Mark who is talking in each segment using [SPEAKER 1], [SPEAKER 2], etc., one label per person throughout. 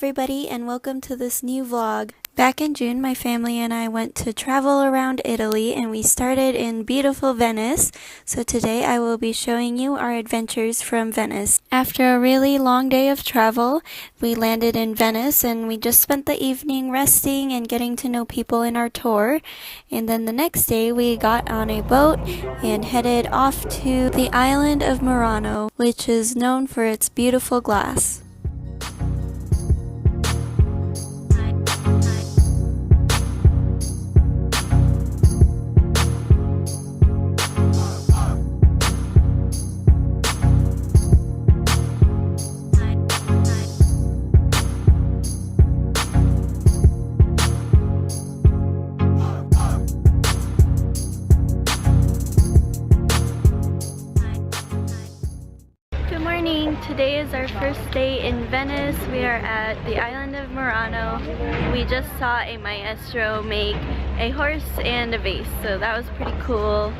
[SPEAKER 1] everybody, and welcome to this new vlog. Back in June, my family and I went to travel around Italy, and we started in beautiful Venice. So today I will be showing you our adventures from Venice. After a really long day of travel, we landed in Venice and we just spent the evening resting and getting to know people in our tour. And then the next day we got on a boat and headed off to the island of Murano, which is known for its beautiful glass. Today is our first day in Venice. We are at the island of Murano. We just saw a maestro make a horse and a vase, so that was pretty cool.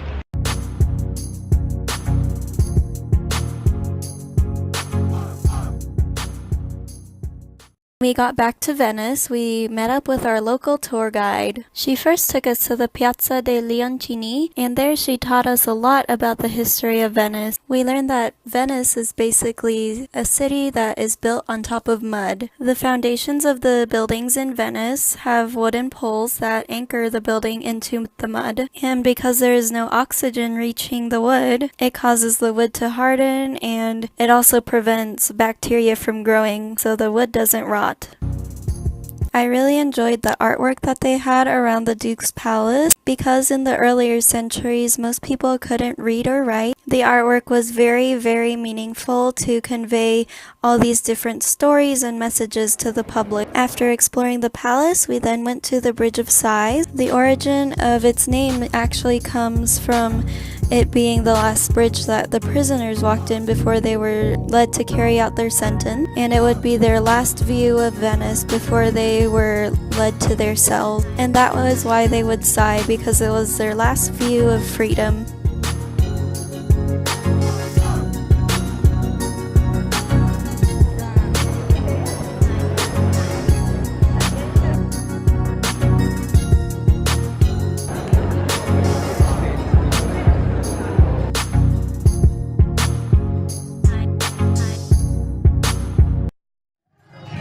[SPEAKER 1] We got back to Venice, we met up with our local tour guide. She first took us to the Piazza dei Leoncini, and there she taught us a lot about the history of Venice. We learned that Venice is basically a city that is built on top of mud. The foundations of the buildings in Venice have wooden poles that anchor the building into the mud. And because there is no oxygen reaching the wood, it causes the wood to harden, and it also prevents bacteria from growing so the wood doesn't rot. I really enjoyed the artwork that they had around the Duke's Palace because in the earlier centuries most people couldn't read or write. The artwork was very, very meaningful to convey all these different stories and messages to the public. After exploring the palace, we then went to the Bridge of Sighs. The origin of its name actually comes from it being the last bridge that the prisoners walked in before they were led to carry out their sentence, and it would be their last view of Venice before they were led to their cells. And that was why they would sigh, because it was their last view of freedom.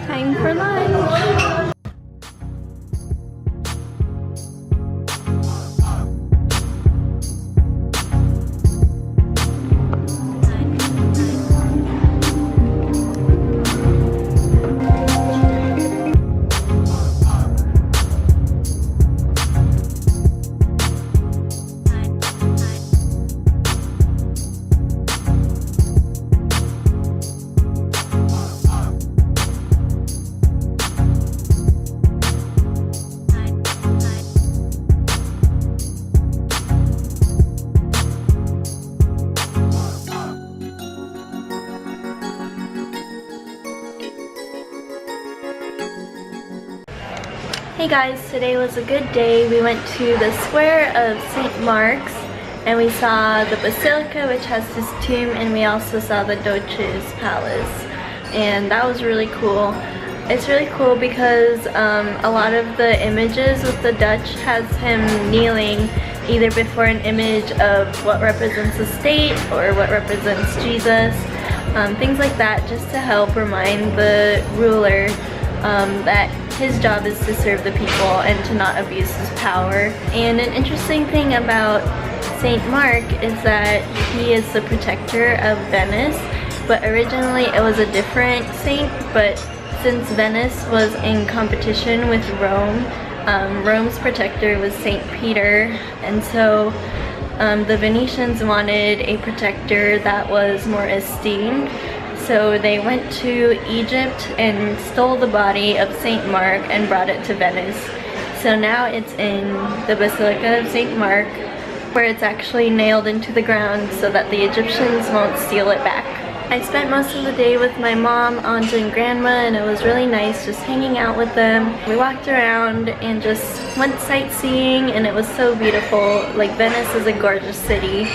[SPEAKER 1] Time for lunch! Hey guys, today was a good day. We went to the square of St. Mark's and we saw the basilica, which has his tomb, and we also saw the Doge's palace, and that was really cool. It's really cool because a lot of the images with the Dutch has him kneeling either before an image of what represents the state or what represents Jesus, things like that, just to help remind the ruler that his job is to serve the people and to not abuse his power. And an interesting thing about St. Mark is that he is the protector of Venice, but originally it was a different saint, but since Venice was in competition with Rome, Rome's protector was St. Peter, and so the Venetians wanted a protector that was more esteemed. So they went to Egypt and stole the body of St. Mark and brought it to Venice. So now it's in the Basilica of St. Mark, where it's actually nailed into the ground so that the Egyptians won't steal it back. I spent most of the day with my mom, aunt, and grandma, and it was really nice just hanging out with them. We walked around and just went sightseeing, and it was so beautiful. Like, Venice is a gorgeous city.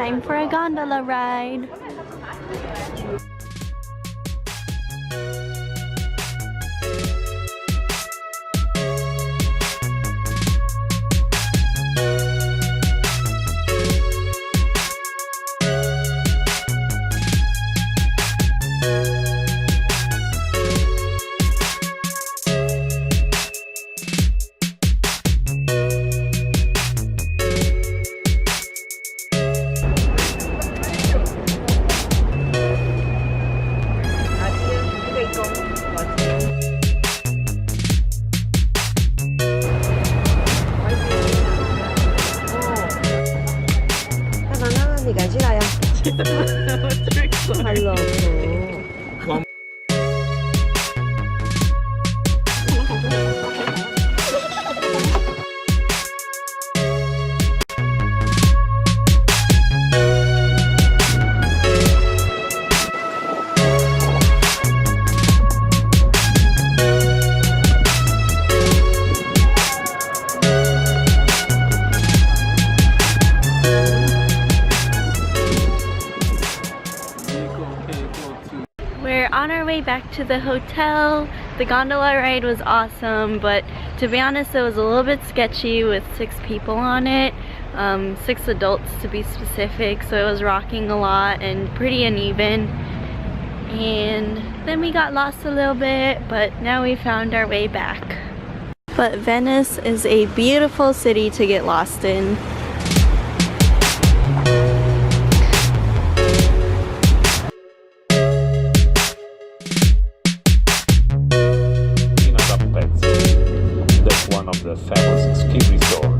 [SPEAKER 1] Time for a gondola ride. We're on our way back to the hotel. The gondola ride was awesome, but to be honest, it was a little bit sketchy with 6 people on it. 6 adults to be specific, so it was rocking a lot and pretty uneven. And then we got lost a little bit, but now we found our way back. But Venice is a beautiful city to get lost in.
[SPEAKER 2] That's one of the famous ski resorts.